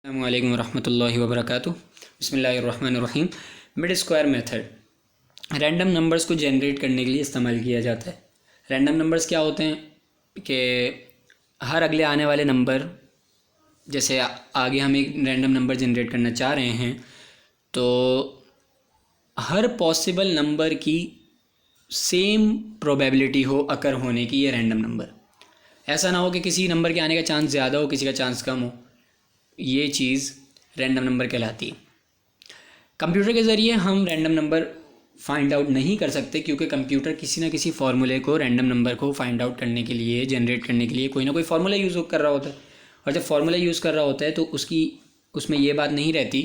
अस्सलामु अलैकुम रहमतुल्लाहि व बरकातुहू। बिस्मिल्लाहिर्रहमानिर्रहीम। Mid square method random numbers को जनरेट करने के लिए इस्तेमाल किया जाता है। रैंडम नंबर्स क्या होते हैं कि हर अगले आने वाले नंबर, जैसे आगे हम एक रैंडम नंबर जनरेट करना चाह रहे हैं तो हर पॉसिबल नंबर की सेम प्रोबेबिलिटी हो अकर होने की ये रैंडम नंबर। ऐसा ना हो कि किसी नंबर के आने का चांस ज़्यादा हो, किसी का चांस कम हो। ये चीज़ रैंडम नंबर कहलाती है। कंप्यूटर के ज़रिए हम रैंडम नंबर फाइंड आउट नहीं कर सकते, क्योंकि कंप्यूटर किसी ना किसी फार्मूले को, रैंडम नंबर को फाइंड आउट करने के लिए, जनरेट करने के लिए कोई ना कोई फार्मूला यूज़ कर रहा होता है। और जब फार्मूला यूज़ कर रहा होता है तो उसमें ये बात नहीं रहती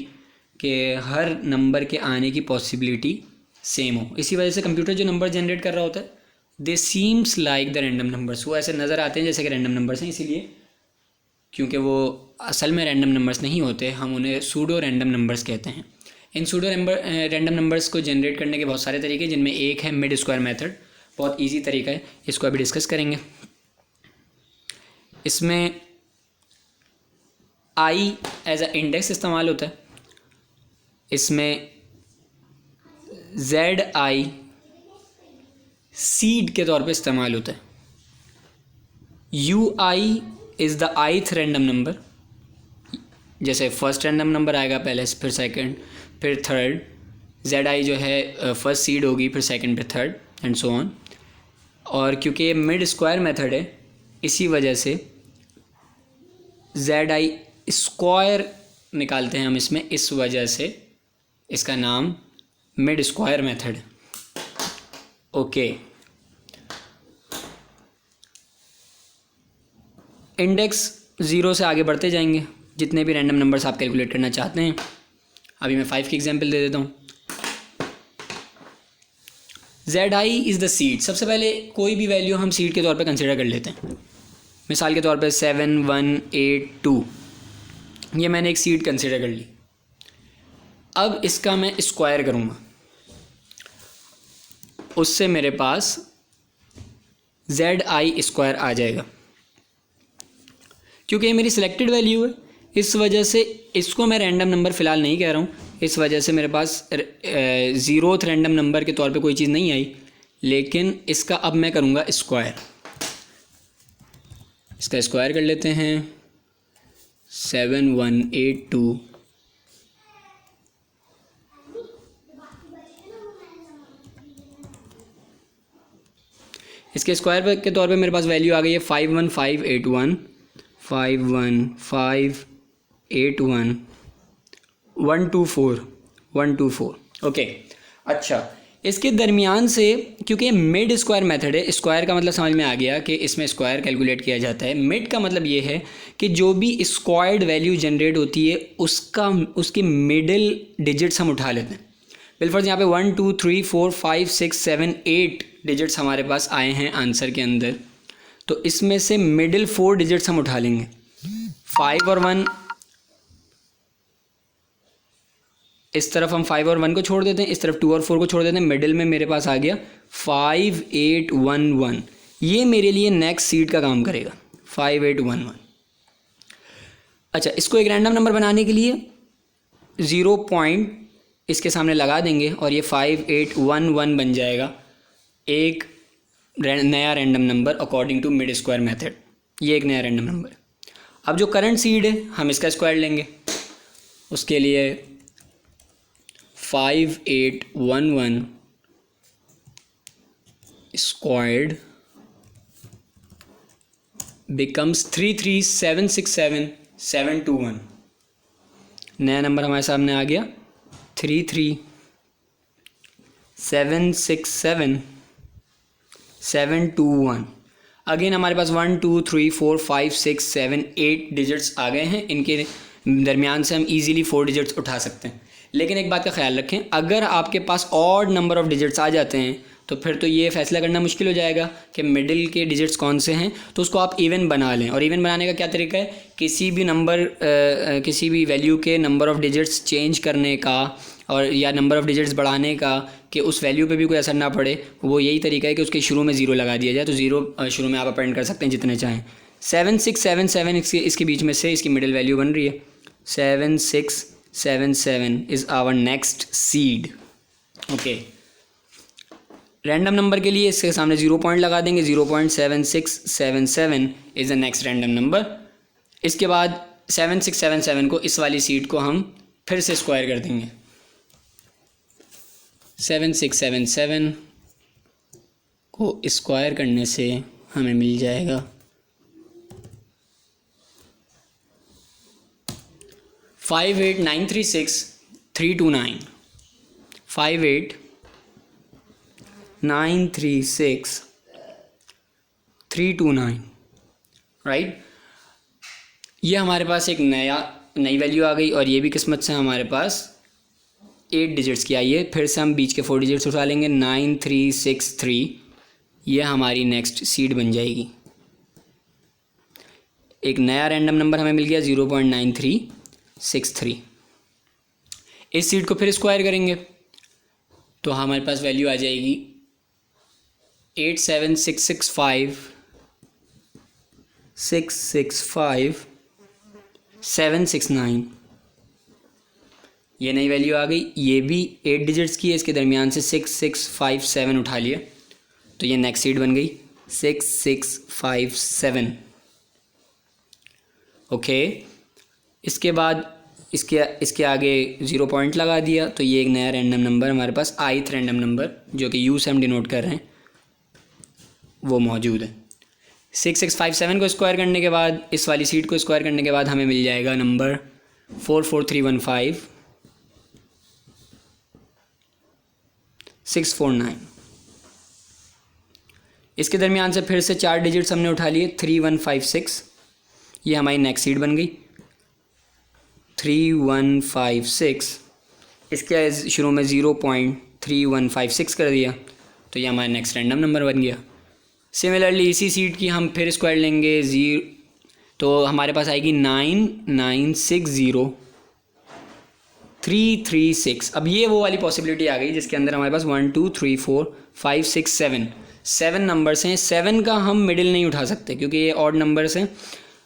कि हर नंबर के आने की पॉसिबिलिटी सेम हो। इसी वजह से कंप्यूटर जो नंबर जनरेट कर रहा होता है, they seems like the random numbers, वो ऐसे नज़र आते हैं जैसे कि रैंडम नंबर्स हैं। इसीलिए क्योंकि वो असल में रैंडम नंबर्स नहीं होते, हम उन्हें सूडो रैंडम नंबर्स कहते हैं। इन सूडो रैंडम नंबर्स को जनरेट करने के बहुत सारे तरीके, जिनमें एक है मिड स्क्वायर मेथड। बहुत इजी तरीका है, इसको अभी डिस्कस करेंगे। इसमें आई एज अ इंडेक्स इस्तेमाल होता है। इसमें जेड आई सीड के तौर पे इस्तेमाल होता है। You I is the ith random number, जैसे फर्स्ट रैंडम नंबर आएगा पहले, फिर सेकंड, फिर थर्ड। जेड आई जो है फर्स्ट सीड होगी, फिर सेकंड, फिर थर्ड, एंड सो ऑन। और क्योंकि ये मिड स्क्वायर मेथड है, इसी वजह से जेड आई स्क्वायर निकालते हैं हम इसमें, इस वजह से इसका नाम mid square method. Okay, index zero से आगे बढ़ते जाएंगे जितने भी रैंडम नंबर्स आप कैलकुलेट करना चाहते हैं। अभी मैं 5 की एग्जांपल दे देता हूँ। Z I is the seed. सबसे पहले कोई भी वैल्यू हम सीड के तौर पे कंसिडर कर लेते हैं। मिसाल के तौर पे 7 1 8 2, ये मैंने एक सीड कंसिडर कर ली। अब इसका मैं स्क्वायर करूँगा, उससे मेरे पास जेड आई स्क्वायर आ जाएगा। क्योंकि ये मेरी सिलेक्टेड वैल्यू है, इस वजह से इसको मैं रैंडम नंबर फ़िलहाल नहीं कह रहा हूँ। इस वजह से मेरे पास ज़ीरोथ रैंडम नंबर के तौर पे कोई चीज़ नहीं आई, लेकिन इसका अब मैं करूँगा स्क्वायर। इसका स्क्वायर कर लेते हैं। 7 1 8 2, इसके स्क्वायर के तौर पे मेरे पास वैल्यू आ गई है 5 1 5 8 1, 5 1 5 8 1 1 2 4 1 2 4। ओके, अच्छा, इसके दरमियान से, क्योंकि मिड स्क्वायर मेथड है, स्क्वायर का मतलब समझ में आ गया कि इसमें स्क्वायर कैलकुलेट किया जाता है। मिड का मतलब ये है कि जो भी स्क्वायर्ड वैल्यू जनरेट होती है उसके मिडिल डिजिट्स हम उठा लेते हैं। बिलफर्ज यहाँ पे 1 2 3 4 5 6 7 8 डिजिट्स हमारे पास आए हैं आंसर के अंदर, तो इसमें से मिडिल 4 डिजिट्स हम उठा लेंगे। 5 और 1, इस तरफ हम 5 और 1 को छोड़ देते हैं, इस तरफ 2 और 4 को छोड़ देते हैं। मिडिल में मेरे पास आ गया 5 8 1 1। ये मेरे लिए नेक्स्ट सीड का काम करेगा, 5 8 1 1। अच्छा, इसको एक रैंडम नंबर बनाने के लिए 0 पॉइंट इसके सामने लगा देंगे और ये 5 8 1 1 बन जाएगा एक नया random number according to mid square method. ये एक नया रैंडम नंबर। अब जो करंट सीड है, हम इसका स्क्वायर लेंगे। उसके लिए 5 8 1 1 स्क्वायर्ड बिकम्स 3 3 7 6 7 7 2 1। नया नंबर हमारे सामने आ गया 3 3 7 6 7 7 2 1। अगेन हमारे पास 1 2 3 4 5 6 7 8 डिजिट्स आ गए हैं। इनके दरमियान से हम इजीली 4 डिजिट्स उठा सकते हैं। लेकिन एक बात का ख्याल रखें, अगर आपके पास ऑड नंबर ऑफ़ डिजिट्स आ जाते हैं तो फिर तो ये फैसला करना मुश्किल हो जाएगा कि मिडिल के डिजिट्स कौन से हैं। तो उसको आप इवन बना लें। और इवन बनाने का क्या तरीका है, किसी भी वैल्यू के नंबर ऑफ़ डिजिट्स चेंज करने का और या नंबर ऑफ़ डिजिट्स बढ़ाने का, कि उस वैल्यू पे भी कोई असर ना पड़े, वो यही तरीका है कि उसके शुरू में ज़ीरो लगा दिया जाए। तो ज़ीरो शुरू में आप अपेंड कर सकते हैं जितने चाहें। 7 6 7 7 इसके बीच में से इसकी मिडिल वैल्यू बन रही है। 7677 is our next seed. Okay, random number के लिए इसके सामने 0 पॉइंट लगा देंगे। 0.7677 is the next random number. इसके बाद 7677 को, इस वाली सीट को हम फिर से स्क्वायर कर देंगे। 7677 को स्क्वायर करने से हमें मिल जाएगा 58936,329। 58936,329, राइट। ये हमारे पास एक नई वैल्यू आ गई और ये भी किस्मत से हमारे पास 8 डिजिट्स की आई है। फिर से हम बीच के 4 डिजिट्स उठा लेंगे। 9363, ये हमारी नेक्स्ट सीड बन जाएगी। एक नया रैंडम नंबर हमें मिल गया 0.9363। इस सीड को फिर स्क्वायर करेंगे तो हमारे पास वैल्यू आ जाएगी 87,665,769। ये नई वैल्यू आ गई। ये भी 8 डिजिट्स की है, इसके दरमियान से 6657 उठा लिया तो ये नेक्स्ट सीड बन गई 6657। ओके, इसके बाद इसके आगे 0 पॉइंट लगा दिया तो ये एक नया रैंडम नंबर हमारे पास ith रैंडम नंबर, जो कि यू से हम डिनोट कर रहे हैं, वो मौजूद है। 6657 को स्क्वायर करने के बाद, इस वाली सीट को स्क्वायर करने के बाद हमें मिल जाएगा नंबर 44315,649। इसके दरमियान से फिर से 4 डिजिट्स हमने उठा लिए 3156। ये हमारी नेक्स्ट सीट बन गई 3156। इसके शुरू में 0.3156 कर दिया तो ये हमारा नेक्स्ट रैंडम नंबर बन गया। सिमिलरली इसी सीट की हम फिर स्क्वायर लेंगे तो हमारे पास आएगी 9960,336। अब ये वो वाली पॉसिबिलिटी आ गई जिसके अंदर हमारे पास 1 2 3 4 5 6 7 नंबर्स हैं। 7 का हम मिडिल नहीं उठा सकते क्योंकि ये ऑड नंबर्स हैं।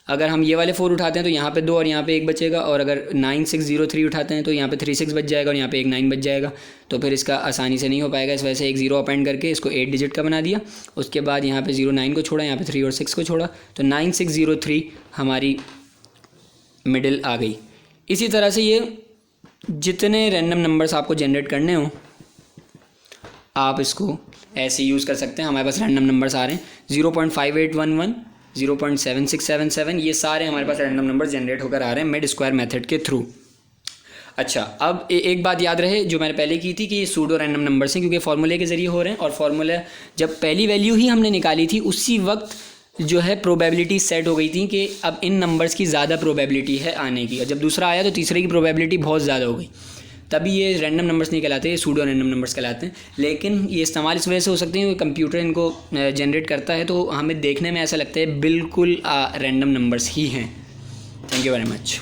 अगर हम ये वाले 4 उठाते हैं तो यहाँ पे 2 और यहाँ पे 1 बचेगा, और अगर 9603 उठाते हैं तो यहाँ पे 36 बच जाएगा और यहाँ पे एक 9 बच जाएगा। तो फिर इसका आसानी से नहीं हो पाएगा, इस वजह से एक 0 अपेंड करके इसको 8 डिजिट का बना दिया। उसके बाद यहाँ पे 09 को छोड़ा, यहाँ पे 3 और 6 को छोड़ा तो 9603 हमारी मिडिल आ गई। इसी तरह से ये जितने रैंडम नंबर्स आपको जनरेट करने हो आप इसको ऐसे यूज़ कर सकते हैं। हमारे पास रैंडम नंबर्स आ रहे हैं 0.5811, 0.7677, ये सारे हमारे पास रैंडम नंबर जनरेट होकर आ रहे हैं मिड स्क्वायर मेथड के थ्रू। अच्छा, अब एक बात याद रहे जो मैंने पहले की थी कि ये सूडो रैंडम नंबर्स हैं क्योंकि फार्मूले के ज़रिए हो रहे हैं, और फार्मूला जब पहली वैल्यू ही हमने निकाली थी उसी वक्त जो है प्रोबेबिलिटी सेट हो गई थी कि अब इन नंबर्स की ज़्यादा प्रोबेबिलिटी है आने की, और जब दूसरा आया तो तीसरे की प्रोबेबिलिटी बहुत ज़्यादा हो गई। तभी ये रैंडम नंबर्स नहीं कहलाते, ये सूडो रैंडम नंबर्स कहलाते हैं। लेकिन ये इस्तेमाल इस वजह से हो सकते हैं कि कंप्यूटर इनको जनरेट करता है तो हमें देखने में ऐसा लगता है बिल्कुल रैंडम नंबर्स ही हैं। Thank you very much.